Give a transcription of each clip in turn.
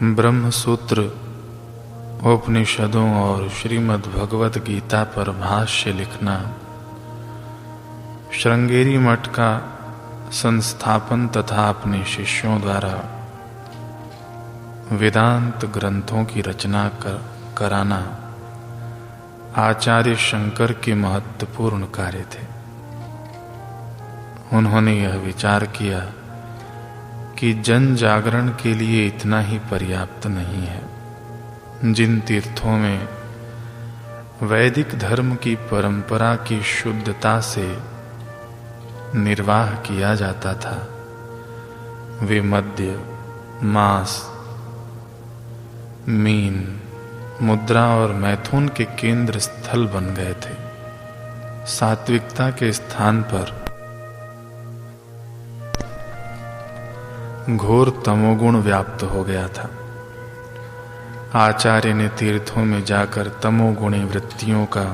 ब्रह्म सूत्र उपनिषदों और श्रीमद् भगवत गीता पर भाष्य लिखना श्रृंगेरी मठ का संस्थापन तथा अपने शिष्यों द्वारा वेदांत ग्रंथों की रचना कराना आचार्य शंकर के महत्वपूर्ण कार्य थे। उन्होंने यह विचार किया कि जन जागरण के लिए इतना ही पर्याप्त नहीं है। जिन तीर्थों में वैदिक धर्म की परंपरा की शुद्धता से निर्वाह किया जाता था, वे मद्य, मांस, मीन, मुद्रा और मैथुन के केंद्र स्थल बन गए थे। सात्विकता के स्थान पर घोर तमोगुण व्याप्त हो गया था। आचार्य ने तीर्थों में जाकर तमोगुणी वृत्तियों का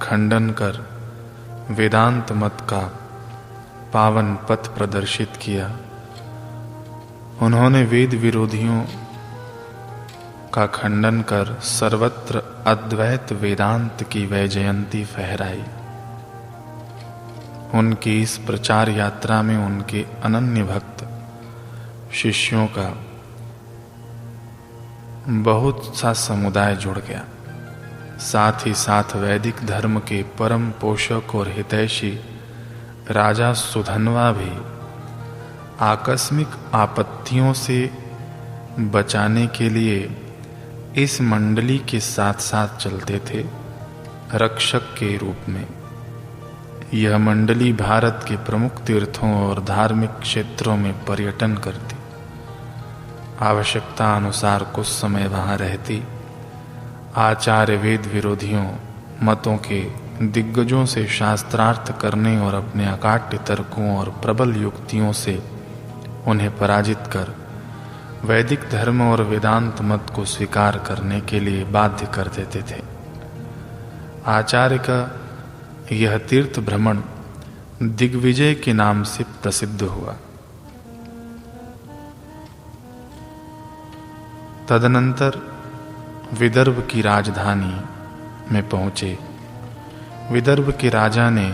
खंडन कर वेदांत मत का पावन पथ प्रदर्शित किया। उन्होंने वेद विरोधियों का खंडन कर सर्वत्र अद्वैत वेदांत की वैजयंती फहराई। उनकी इस प्रचार यात्रा में उनके अनन्य भक्त शिष्यों का बहुत सा समुदाय जुड़ गया। साथ ही साथ वैदिक धर्म के परम पोषक और हितैषी राजा सुधन्वा भी आकस्मिक आपत्तियों से बचाने के लिए इस मंडली के साथ साथ चलते थे, रक्षक के रूप में। यह मंडली भारत के प्रमुख तीर्थों और धार्मिक क्षेत्रों में पर्यटन करती। आवश्यकता अनुसार कुछ समय वहां रहती। आचार्य वेद विरोधियों मतों के दिग्गजों से शास्त्रार्थ करने और अपने अकाट्य तर्कों और प्रबल युक्तियों से उन्हें पराजित कर वैदिक धर्म और वेदांत मत को स्वीकार करने के लिए बाध्य कर देते थे। आचार्य का यह तीर्थ भ्रमण दिग्विजय के नाम से प्रसिद्ध हुआ। तदनंतर विदर्भ की राजधानी में पहुंचे। विदर्भ के राजा ने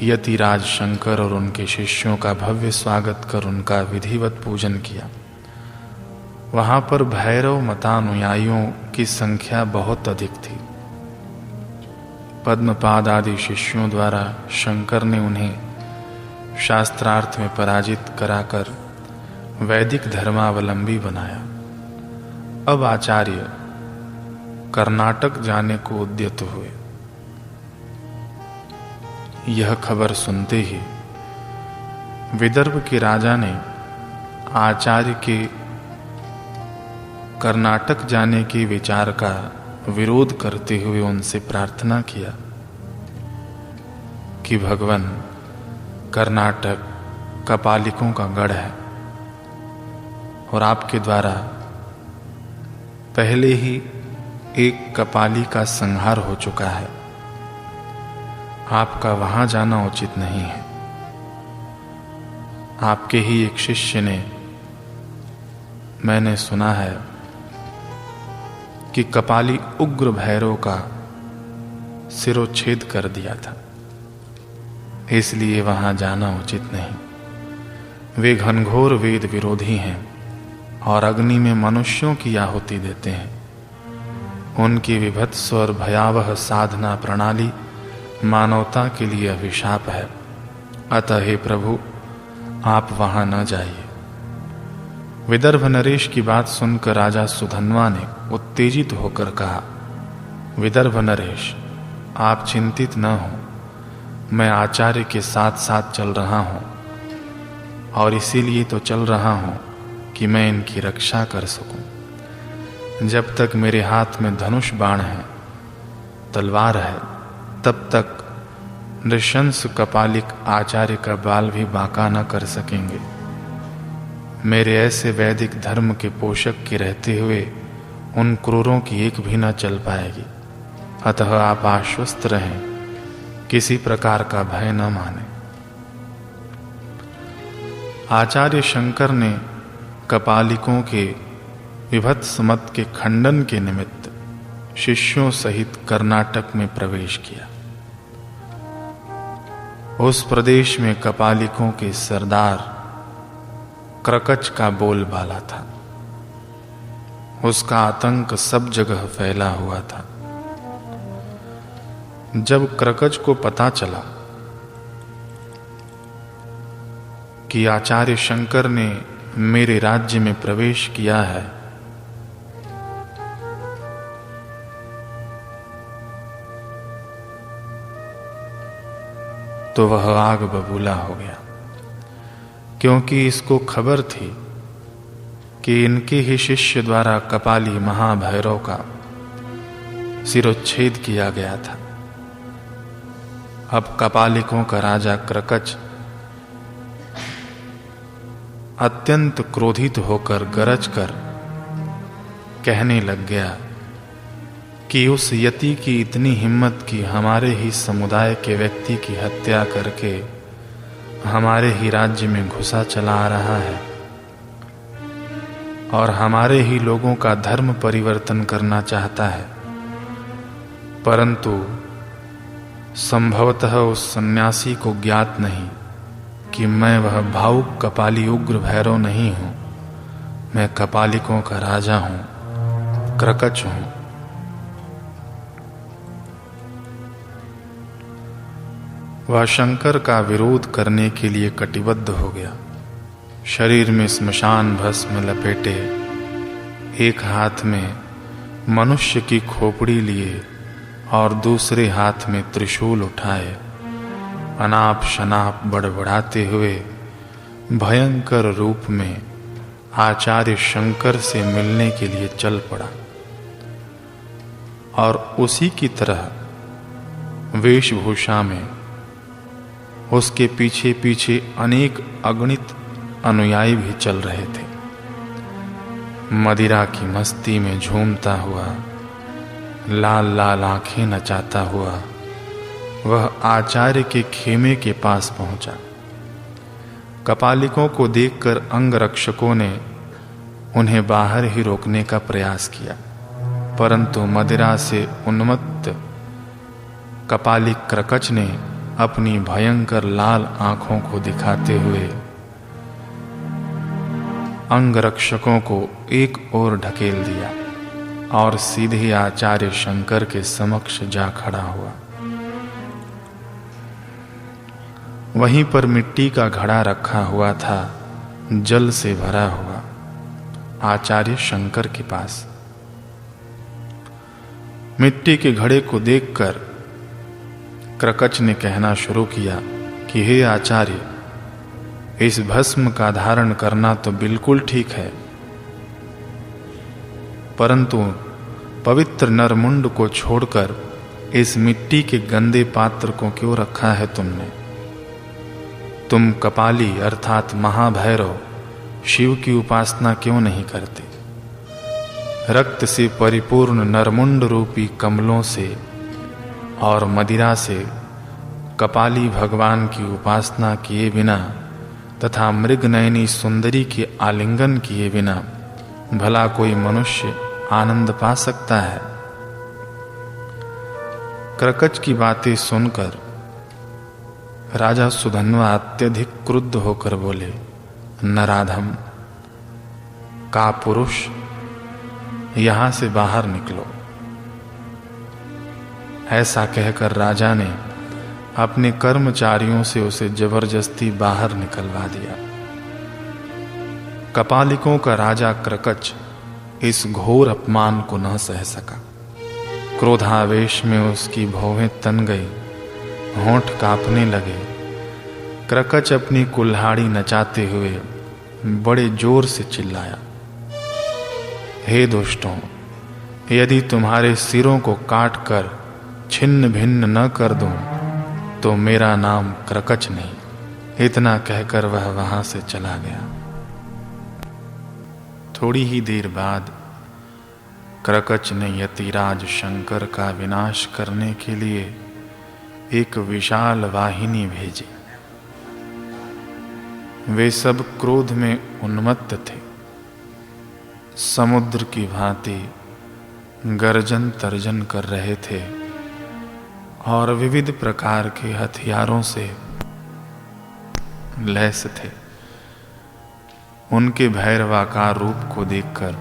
यतिराज शंकर और उनके शिष्यों का भव्य स्वागत कर उनका विधिवत पूजन किया। वहां पर भैरव मतानुयायियों की संख्या बहुत अधिक थी। पद्मपाद आदि शिष्यों द्वारा शंकर ने उन्हें शास्त्रार्थ में पराजित कराकर वैदिक धर्मावलंबी बनाया। अब आचार्य कर्नाटक जाने को उद्यत हुए। यह खबर सुनते ही विदर्भ के राजा ने आचार्य के कर्नाटक जाने के विचार का विरोध करते हुए उनसे प्रार्थना किया कि भगवान, कर्नाटक कपालिकों का गढ़ है और आपके द्वारा पहले ही एक कपाली का संहार हो चुका है। आपका वहां जाना उचित नहीं है। आपके ही एक शिष्य ने, मैंने सुना है कि कपाली उग्र भैरव का सिरोच्छेद कर दिया था, इसलिए वहां जाना उचित नहीं। वे घनघोर वेद विरोधी हैं और अग्नि में मनुष्यों की आहुति देते हैं। उनकी विभत्स और भयावह साधना प्रणाली मानवता के लिए अभिशाप है। अतः हे प्रभु, आप वहां न जाइए। विदर्भ नरेश की बात सुनकर राजा सुधन्वा ने उत्तेजित होकर कहा, विदर्भ नरेश, आप चिंतित न हो। मैं आचार्य के साथ साथ चल रहा हूं और इसीलिए तो चल रहा हूं कि मैं इनकी रक्षा कर सकूं। जब तक मेरे हाथ में धनुष बाण है, तलवार है, तब तक नृशंस कपालिक आचार्य का बाल भी बांका न कर सकेंगे। मेरे ऐसे वैदिक धर्म के पोषक के रहते हुए उन क्रूरों की एक भी न चल पाएगी। अतः आप आश्वस्त रहें, किसी प्रकार का भय न माने। आचार्य शंकर ने कपालिकों के विभत्स मत के खंडन के निमित्त शिष्यों सहित कर्नाटक में प्रवेश किया। उस प्रदेश में कपालिकों के सरदार क्रकच का बोलबाला था। उसका आतंक सब जगह फैला हुआ था। जब क्रकच को पता चला कि आचार्य शंकर ने मेरे राज्य में प्रवेश किया है, तो वह आग बबूला हो गया, क्योंकि इसको खबर थी कि इनके ही शिष्य द्वारा कपाली महाभैरव का सिरोच्छेद किया गया था। अब कपालिकों का राजा क्रकच अत्यंत क्रोधित होकर गरज कर कहने लग गया कि उस यति की इतनी हिम्मत कि हमारे ही समुदाय के व्यक्ति की हत्या करके हमारे ही राज्य में घुसा चला आ रहा है और हमारे ही लोगों का धर्म परिवर्तन करना चाहता है, परंतु संभवतः उस सन्यासी को ज्ञात नहीं कि मैं वह भावुक कपाली उग्र भैरव नहीं हूं। मैं कपालिकों का राजा हूं, क्रकच हूं। वह शंकर का विरोध करने के लिए कटिबद्ध हो गया। शरीर में स्मशान भस्म लपेटे, एक हाथ में मनुष्य की खोपड़ी लिए और दूसरे हाथ में त्रिशूल उठाए, अनाप शनाप बड़बड़ाते हुए भयंकर रूप में आचार्य शंकर से मिलने के लिए चल पड़ा। और उसी की तरह वेशभूषा में उसके पीछे पीछे अनेक अगणित अनुयायी भी चल रहे थे। मदिरा की मस्ती में झूमता हुआ, लाल लाल आंखें नचाता हुआ वह आचार्य के खेमे के पास पहुंचा। कपालिकों को देखकर अंगरक्षकों ने उन्हें बाहर ही रोकने का प्रयास किया, परंतु मदिरा से उन्मत्त कपालिक क्रकच ने अपनी भयंकर लाल आंखों को दिखाते हुए अंगरक्षकों को एक ओर ढकेल दिया और सीधे आचार्य शंकर के समक्ष जा खड़ा हुआ। वहीं पर मिट्टी का घड़ा रखा हुआ था, जल से भरा हुआ, आचार्य शंकर के पास। मिट्टी के घड़े को देखकर क्रकच ने कहना शुरू किया कि हे आचार्य, इस भस्म का धारण करना तो बिल्कुल ठीक है, परंतु पवित्र नरमुंड को छोड़कर इस मिट्टी के गंदे पात्र को क्यों रखा है तुमने? तुम कपाली अर्थात महाभैरव शिव की उपासना क्यों नहीं करते? रक्त से परिपूर्ण नरमुंड रूपी कमलों से और मदिरा से कपाली भगवान की उपासना किए बिना तथा मृगनयनी सुंदरी के आलिंगन किए बिना भला कोई मनुष्य आनंद पा सकता है? क्रकच की बातें सुनकर राजा सुधन्वा अत्यधिक क्रुद्ध होकर बोले, नराधम, का पुरुष, यहां से बाहर निकलो। ऐसा कहकर राजा ने अपने कर्मचारियों से उसे जबरदस्ती बाहर निकलवा दिया। कपालिकों का राजा क्रकच इस घोर अपमान को न सह सका। क्रोधावेश में उसकी भौहें तन गई, होंठ कांपने लगे। क्रकच अपनी कुल्हाड़ी नचाते हुए बड़े जोर से चिल्लाया, हे दुष्टों, यदि तुम्हारे सिरों को काट कर छिन्न भिन्न न कर दूं तो मेरा नाम क्रकच नहीं। इतना कहकर वह वहां से चला गया। थोड़ी ही देर बाद क्रकच ने यतिराज शंकर का विनाश करने के लिए एक विशाल वाहिनी भेजी। वे सब क्रोध में उन्मत्त थे। समुद्र की भांति गर्जन तर्जन कर रहे थे और विविध प्रकार के हथियारों से लैस थे। उनके भैरवाकार रूप को देखकर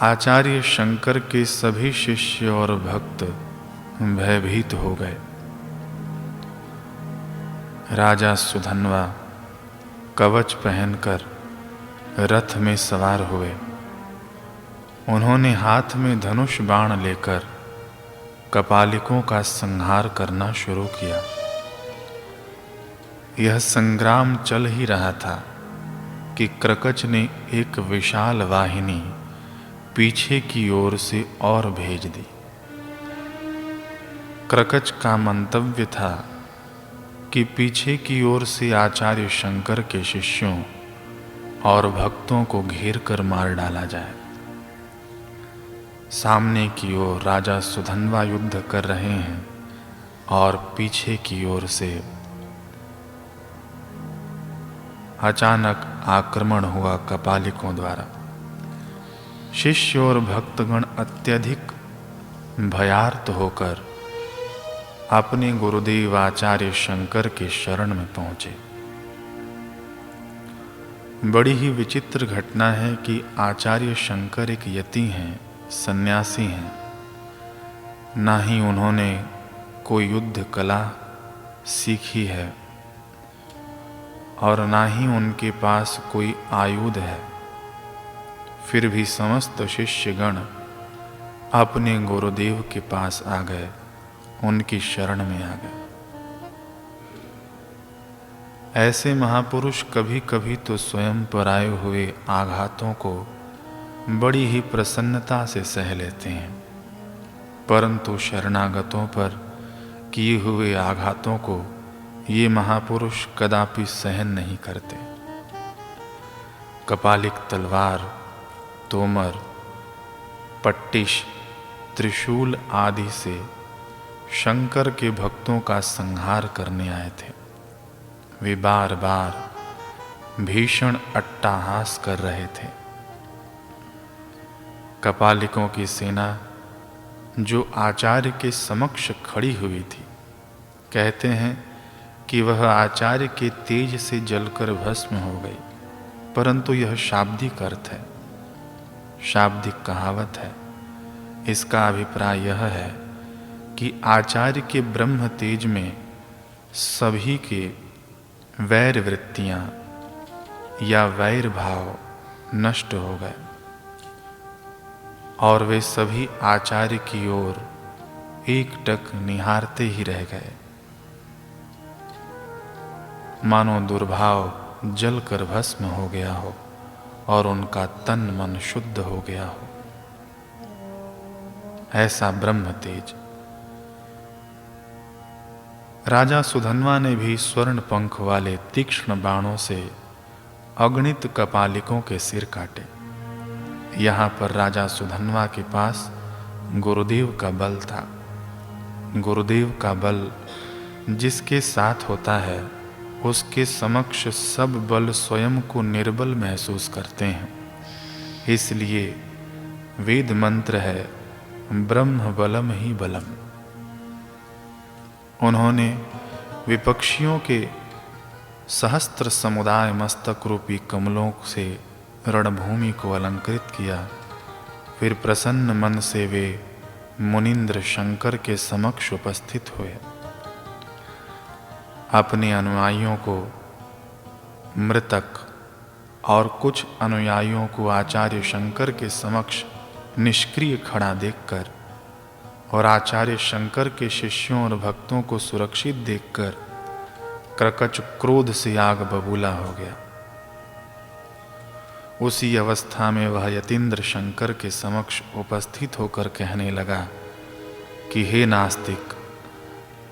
आचार्य शंकर के सभी शिष्य और भक्त भयभीत हो गए। राजा सुधन्वा कवच पहनकर रथ में सवार हुए। उन्होंने हाथ में धनुष बाण लेकर कपालिकों का संहार करना शुरू किया। यह संग्राम चल ही रहा था कि क्रकच ने एक विशाल वाहिनी पीछे की ओर से और भेज दी। क्रकच का मंतव्य था कि पीछे की ओर से आचार्य शंकर के शिष्यों और भक्तों को घेर कर मार डाला जाए। सामने की ओर राजा सुधन्वा युद्ध कर रहे हैं और पीछे की ओर से अचानक आक्रमण हुआ कपालिकों द्वारा। शिष्य और भक्तगण अत्यधिक भयार्त होकर अपने गुरुदेव आचार्य शंकर के शरण में पहुंचे। बड़ी ही विचित्र घटना है कि आचार्य शंकर एक यति हैं, सन्यासी हैं। ना ही उन्होंने कोई युद्ध कला सीखी है और ना ही उनके पास कोई आयुध है। फिर भी समस्त शिष्यगण अपने गुरुदेव के पास आ गए, उनकी शरण में आ गए। ऐसे महापुरुष कभी कभी तो स्वयं पर आए हुए आघातों को बड़ी ही प्रसन्नता से सह लेते हैं, परंतु शरणागतों पर किए हुए आघातों को ये महापुरुष कदापि सहन नहीं करते। कपालिक तलवार, तोमर, पट्टिश, त्रिशूल आदि से शंकर के भक्तों का संहार करने आए थे। वे बार बार भीषण अट्टहास कर रहे थे। कपालिकों की सेना जो आचार्य के समक्ष खड़ी हुई थी, कहते हैं कि वह आचार्य के तेज से जलकर भस्म हो गई, परंतु यह शाब्दिक अर्थ है, शाब्दिक कहावत है। इसका अभिप्राय यह है कि आचार्य के ब्रह्म तेज में सभी के वैर वृत्तियां या वैर भाव नष्ट हो गए और वे सभी आचार्य की ओर एकटक निहारते ही रह गए, मानो दुर्भाव जलकर भस्म हो गया हो और उनका तन मन शुद्ध हो गया हो। ऐसा ब्रह्म तेज। राजा सुधन्वा ने भी स्वर्ण पंख वाले तीक्ष्ण बाणों से अगणित कपालिकों के सिर काटे। यहाँ पर राजा सुधन्वा के पास गुरुदेव का बल था। गुरुदेव का बल जिसके साथ होता है, उसके समक्ष सब बल स्वयं को निर्बल महसूस करते हैं। इसलिए वेद मंत्र है, ब्रह्म बलम ही बलम। उन्होंने विपक्षियों के सहस्त्र समुदाय मस्तक रूपी कमलों से रणभूमि को अलंकृत किया। फिर प्रसन्न मन से वे मुनीन्द्र शंकर के समक्ष उपस्थित हुए। अपने अनुयायियों को मृतक और कुछ अनुयायियों को आचार्य शंकर के समक्ष निष्क्रिय खड़ा देखकर और आचार्य शंकर के शिष्यों और भक्तों को सुरक्षित देखकर क्रकच क्रोध से आग बबूला हो गया। उसी अवस्था में वह यतीन्द्र शंकर के समक्ष उपस्थित होकर कहने लगा कि हे नास्तिक,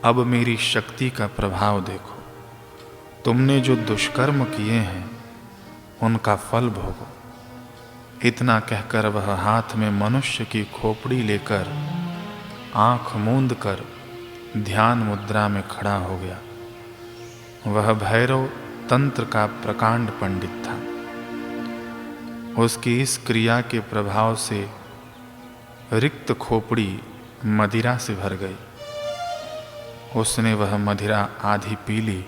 अब मेरी शक्ति का प्रभाव देखो। तुमने जो दुष्कर्म किए हैं उनका फल भोगो। इतना कहकर वह हाथ में मनुष्य की खोपड़ी लेकर आंख मूंद कर ध्यान मुद्रा में खड़ा हो गया। वह भैरव तंत्र का प्रकांड पंडित था। उसकी इस क्रिया के प्रभाव से रिक्त खोपड़ी मदिरा से भर गई। उसने वह मदिरा आधी पी ली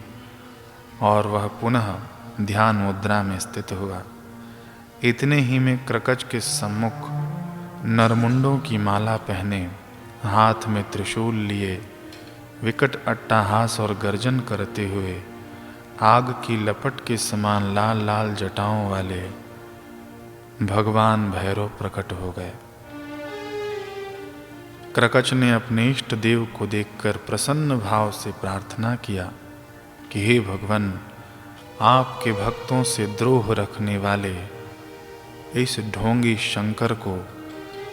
और वह पुनः ध्यान मुद्रा में स्थित हुआ। इतने ही में क्रकच के सम्मुख नरमुंडों की माला पहने, हाथ में त्रिशूल लिए, विकट अट्टहास और गर्जन करते हुए, आग की लपट के समान लाल लाल जटाओं वाले भगवान भैरव प्रकट हो गए। क्रकच ने अपने इष्ट देव को देखकर प्रसन्न भाव से प्रार्थना किया कि हे भगवान, आपके भक्तों से द्रोह रखने वाले इस ढोंगी शंकर को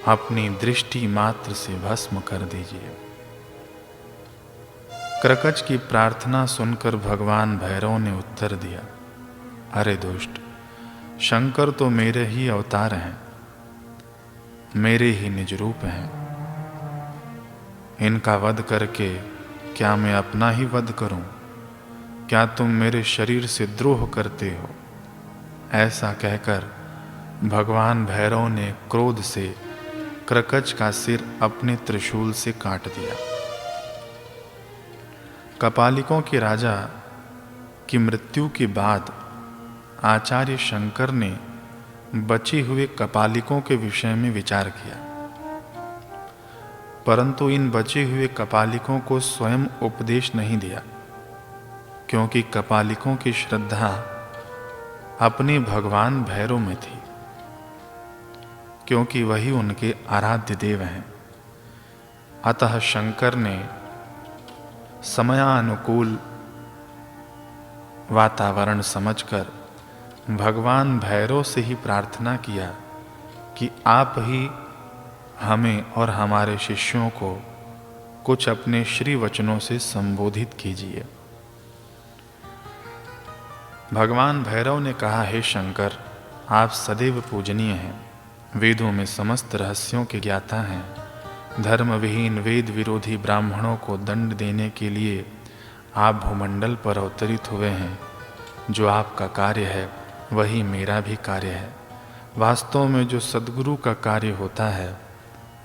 अपनी दृष्टि मात्र से भस्म कर दीजिए। क्रकच की प्रार्थना सुनकर भगवान भैरव ने उत्तर दिया, अरे दुष्ट, शंकर तो मेरे ही अवतार हैं, मेरे ही निज रूप हैं। इनका वध करके क्या मैं अपना ही वध करूं? क्या तुम मेरे शरीर से द्रोह करते हो? ऐसा कहकर भगवान भैरव ने क्रोध से क्रकच का सिर अपने त्रिशूल से काट दिया। कपालिकों के राजा की मृत्यु के बाद आचार्य शंकर ने बचे हुए कपालिकों के विषय में विचार किया, परंतु इन बचे हुए कपालिकों को स्वयं उपदेश नहीं दिया, क्योंकि कपालिकों की श्रद्धा अपने भगवान भैरव में थी, क्योंकि वही उनके आराध्य देव हैं। अतः शंकर ने समयानुकूल वातावरण समझकर भगवान भैरव से ही प्रार्थना किया कि आप ही हमें और हमारे शिष्यों को कुछ अपने श्री वचनों से संबोधित कीजिए। भगवान भैरव ने कहा, हे शंकर, आप सदैव पूजनीय हैं, वेदों में समस्त रहस्यों के ज्ञाता हैं। धर्म विहीन वेद विरोधी ब्राह्मणों को दंड देने के लिए आप भूमंडल पर अवतरित हुए हैं। जो आपका कार्य है वही मेरा भी कार्य है। वास्तव में जो सद्गुरु का कार्य होता है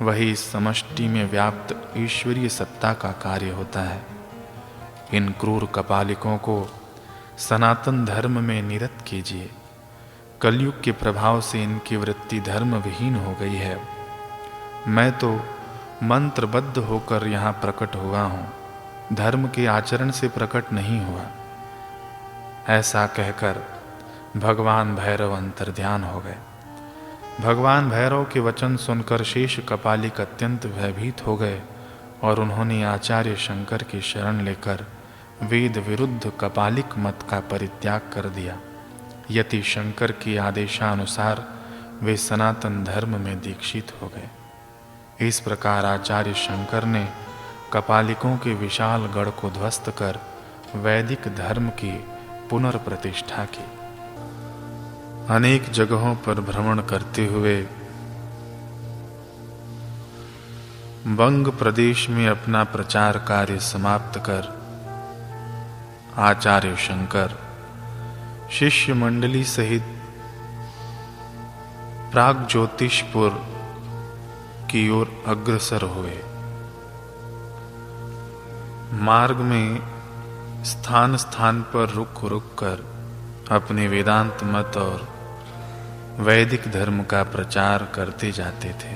वही इस समष्टि में व्याप्त ईश्वरीय सत्ता का कार्य होता है। इन क्रूर कपालिकों को सनातन धर्म में निरत कीजिए। कलयुग के प्रभाव से इनकी वृत्ति धर्म विहीन हो गई है। मैं तो मंत्रबद्ध होकर यहाँ प्रकट हुआ हूँ, धर्म के आचरण से प्रकट नहीं हुआ। ऐसा कहकर भगवान भैरव अंतर्ध्यान हो गए। भगवान भैरव के वचन सुनकर शेष कपालिक अत्यंत भयभीत हो गए और उन्होंने आचार्य शंकर की शरण लेकर वेद विरुद्ध कपालिक मत का परित्याग कर दिया। यति शंकर के आदेशानुसार वे सनातन धर्म में दीक्षित हो गए। इस प्रकार आचार्य शंकर ने कपालिकों के विशाल गढ़ को ध्वस्त कर वैदिक धर्म की पुनर्प्रतिष्ठा की। अनेक जगहों पर भ्रमण करते हुए वंग प्रदेश में अपना प्रचार कार्य समाप्त कर आचार्य शंकर शिष्य मंडली सहित प्रागज्योतिषपुर की ओर अग्रसर हुए। मार्ग में स्थान स्थान पर रुक रुक कर अपने वेदांत मत और वैदिक धर्म का प्रचार करते जाते थे।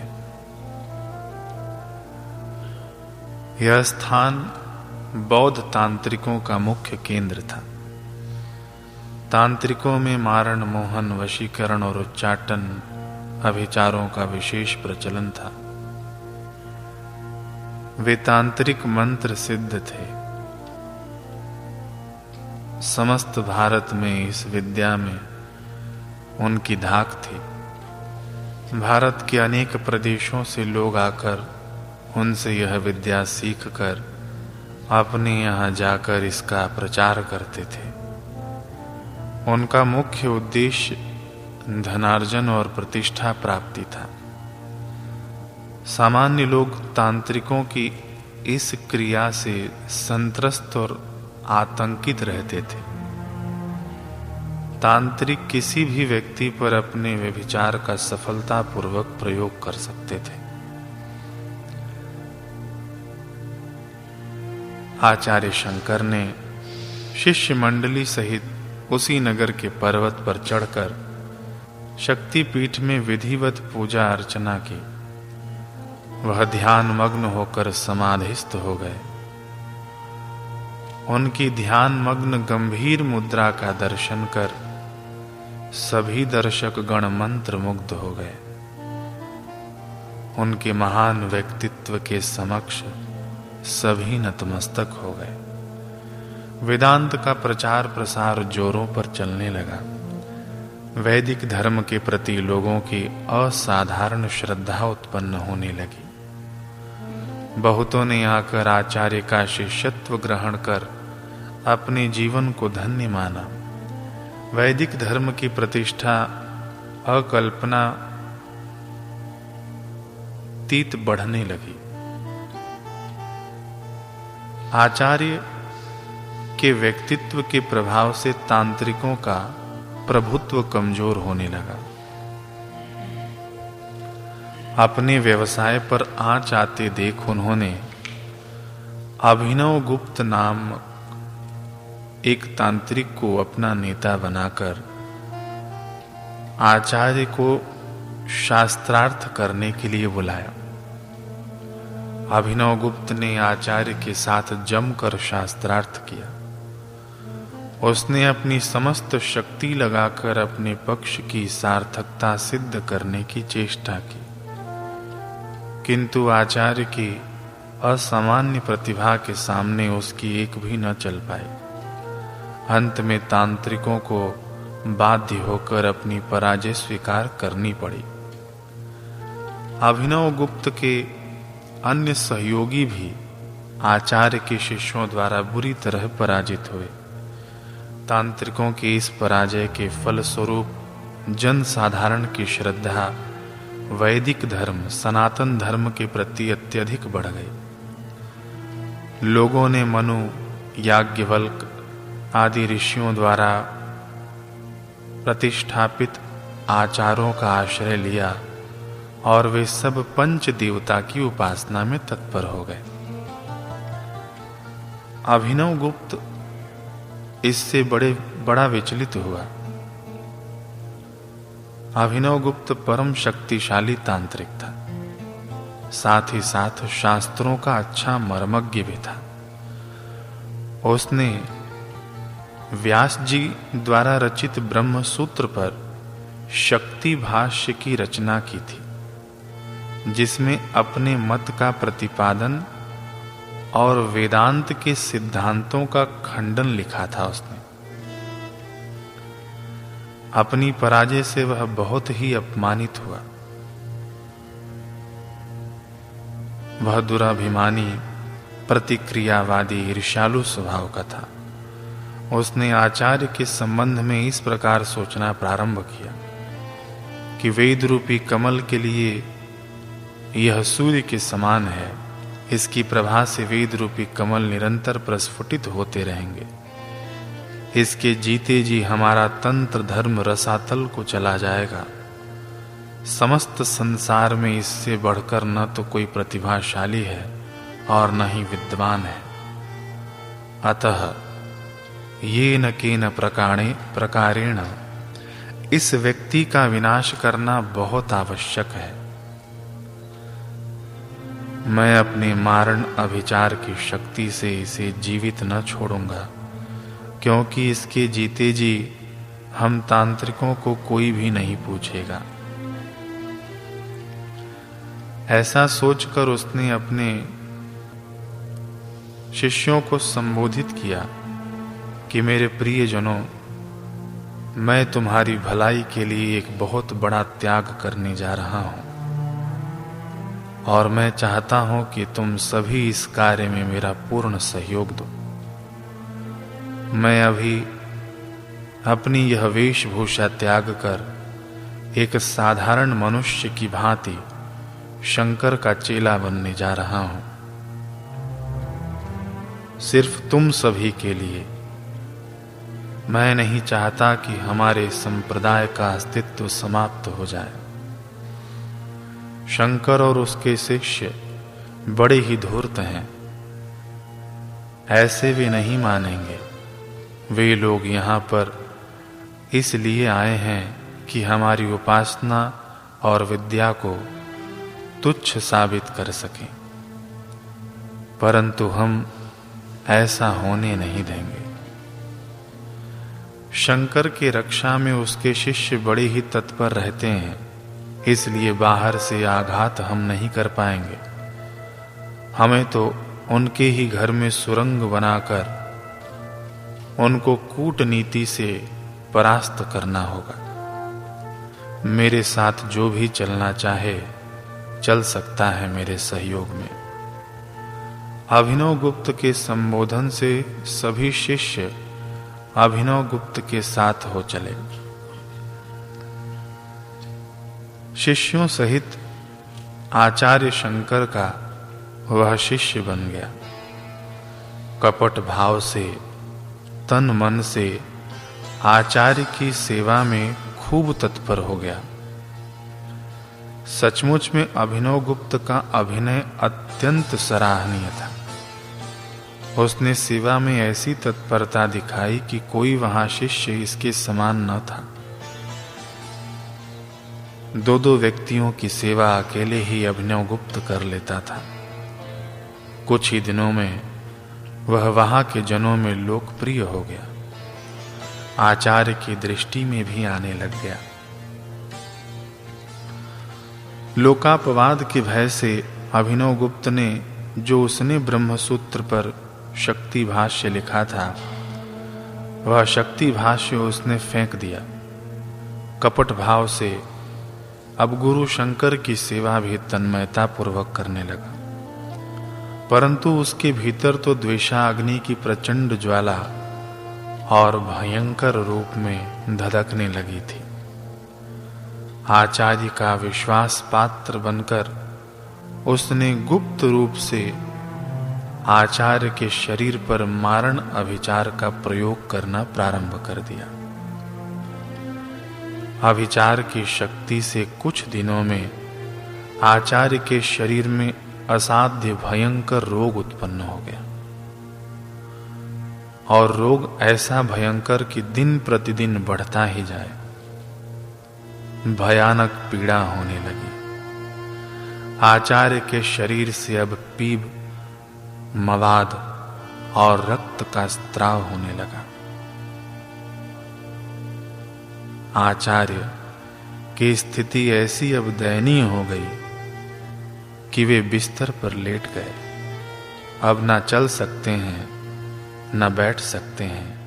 यह स्थान बौद्ध तांत्रिकों का मुख्य केंद्र था। तांत्रिकों में मारण, मोहन, वशीकरण और उच्चाटन अभिचारों का विशेष प्रचलन था। वे तांत्रिक मंत्र सिद्ध थे। समस्त भारत में इस विद्या में उनकी धाक थी। भारत के अनेक प्रदेशों से लोग आकर उनसे यह विद्या सीखकर अपने यहाँ जाकर इसका प्रचार करते थे। उनका मुख्य उद्देश्य धनार्जन और प्रतिष्ठा प्राप्ति था। सामान्य लोग तांत्रिकों की इस क्रिया से संत्रस्त और आतंकित रहते थे। तांत्रिक किसी भी व्यक्ति पर अपने व्यभिचार का सफलतापूर्वक प्रयोग कर सकते थे। आचार्य शंकर ने शिष्य मंडली सहित उसी नगर के पर्वत पर चढ़कर शक्तिपीठ में विधिवत पूजा अर्चना की। वह ध्यान मग्न होकर समाधिस्थ हो गए। उनकी ध्यान मग्न गंभीर मुद्रा का दर्शन कर सभी दर्शक गण मंत्र मुग्ध हो गए। उनके महान व्यक्तित्व के समक्ष सभी नतमस्तक हो गए। वेदांत का प्रचार प्रसार जोरों पर चलने लगा। वैदिक धर्म के प्रति लोगों की असाधारण श्रद्धा उत्पन्न होने लगी। बहुतों ने आकर आचार्य का शिष्यत्व ग्रहण कर अपने जीवन को धन्य माना। वैदिक धर्म की प्रतिष्ठा अकल्पना तीत बढ़ने लगी। आचार्य के व्यक्तित्व के प्रभाव से तांत्रिकों का प्रभुत्व कमजोर होने लगा। अपने व्यवसाय पर आँच आते देख उन्होंने अभिनव गुप्त नाम एक तांत्रिक को अपना नेता बनाकर आचार्य को शास्त्रार्थ करने के लिए बुलाया। अभिनव गुप्त ने आचार्य के साथ जमकर शास्त्रार्थ किया। उसने अपनी समस्त शक्ति लगाकर अपने पक्ष की सार्थकता सिद्ध करने की चेष्टा की, किंतु आचार्य की असामान्य प्रतिभा के सामने उसकी एक भी न चल पाई। अंत में तांत्रिकों को बाध्य होकर अपनी पराजय स्वीकार करनी पड़ी। अभिनव गुप्त के अन्य सहयोगी भी आचार्य के शिष्यों द्वारा बुरी तरह पराजित हुए। तांत्रिकों के इस पराजय के फलस्वरूप जन साधारण की श्रद्धा वैदिक धर्म सनातन धर्म के प्रति अत्यधिक बढ़ गई। लोगों ने मनु, याज्ञवल्क आदि ऋषियों द्वारा प्रतिष्ठापित आचारों का आश्रय लिया और वे सब पंच देवता की उपासना में तत्पर हो गए। अभिनव गुप्त इससे बड़ा विचलित हुआ। अभिनव गुप्त परम शक्तिशाली तांत्रिक था, साथ ही साथ शास्त्रों का अच्छा मर्मज्ञ भी था। उसने व्यास जी द्वारा रचित ब्रह्म सूत्र पर शक्ति भाष्य की रचना की थी, जिसमें अपने मत का प्रतिपादन और वेदांत के सिद्धांतों का खंडन लिखा था। उसने अपनी पराजय से वह बहुत ही अपमानित हुआ। वह दुराभिमानी, प्रतिक्रियावादी, ईर्ष्यालु स्वभाव का था। उसने आचार्य के संबंध में इस प्रकार सोचना प्रारंभ किया कि वेद रूपी कमल के लिए यह सूर्य के समान है। इसकी प्रभा से वेद रूपी कमल निरंतर प्रस्फुटित होते रहेंगे। इसके जीते जी हमारा तंत्र धर्म रसातल को चला जाएगा। समस्त संसार में इससे बढ़कर न तो कोई प्रतिभाशाली है और न ही विद्वान है। अतः ये न केन प्रकारेण इस व्यक्ति का विनाश करना बहुत आवश्यक है। मैं अपने मारण अभिचार की शक्ति से इसे जीवित न छोड़ूंगा, क्योंकि इसके जीते जी हम तांत्रिकों को कोई भी नहीं पूछेगा। ऐसा सोचकर उसने अपने शिष्यों को संबोधित किया कि मेरे प्रियजनों, मैं तुम्हारी भलाई के लिए एक बहुत बड़ा त्याग करने जा रहा हूं और मैं चाहता हूं कि तुम सभी इस कार्य में मेरा पूर्ण सहयोग दो। मैं अभी अपनी यह वेशभूषा त्याग कर एक साधारण मनुष्य की भांति शंकर का चेला बनने जा रहा हूं, सिर्फ तुम सभी के लिए। मैं नहीं चाहता कि हमारे संप्रदाय का अस्तित्व समाप्त हो जाए। शंकर और उसके शिष्य बड़े ही धूर्त हैं, ऐसे वे नहीं मानेंगे। वे लोग यहाँ पर इसलिए आए हैं कि हमारी उपासना और विद्या को तुच्छ साबित कर सकें, परंतु हम ऐसा होने नहीं देंगे। शंकर की रक्षा में उसके शिष्य बड़े ही तत्पर रहते हैं, इसलिए बाहर से आघात हम नहीं कर पाएंगे। हमें तो उनके ही घर में सुरंग बनाकर उनको कूटनीति से परास्त करना होगा। मेरे साथ जो भी चलना चाहे चल सकता है मेरे सहयोग में। अभिनव गुप्त के संबोधन से सभी शिष्य अभिनव गुप्त के साथ हो चले। शिष्यों सहित आचार्य शंकर का वह शिष्य बन गया। कपट भाव से तन मन से आचार्य की सेवा में खूब तत्पर हो गया। सचमुच में अभिनव गुप्त का अभिनय अत्यंत सराहनीय था। उसने सेवा में ऐसी तत्परता दिखाई कि कोई वहां शिष्य इसके समान न था। दो व्यक्तियों की सेवा अकेले ही अभिनव गुप्त कर लेता था। कुछ ही दिनों में वह वहां के जनों में लोकप्रिय हो गया, आचार्य की दृष्टि में भी आने लग गया। लोकापवाद के भय से अभिनव गुप्त ने जो उसने ब्रह्मसूत्र पर शक्ति भाष्य लिखा था, वह शक्ति भाष्य उसने फेंक दिया। कपट भाव से अब गुरु शंकर की सेवा भी तन्मयता पूर्वक करने लगा, परंतु उसके भीतर तो द्वेषाग्नि की प्रचंड ज्वाला और भयंकर रूप में धधकने लगी थी। आचार्य का विश्वास पात्र बनकर उसने गुप्त रूप से आचार्य के शरीर पर मारण अभिचार का प्रयोग करना प्रारंभ कर दिया। अभिचार की शक्ति से कुछ दिनों में आचार्य के शरीर में असाध्य भयंकर रोग उत्पन्न हो गया, और रोग ऐसा भयंकर कि दिन प्रतिदिन बढ़ता ही जाए। भयानक पीड़ा होने लगी। आचार्य के शरीर से अब पीप, मवाद और रक्त का स्त्राव होने लगा। आचार्य की स्थिति ऐसी अब दयनीय हो गई कि वे बिस्तर पर लेट गए। अब ना चल सकते हैं, न बैठ सकते हैं,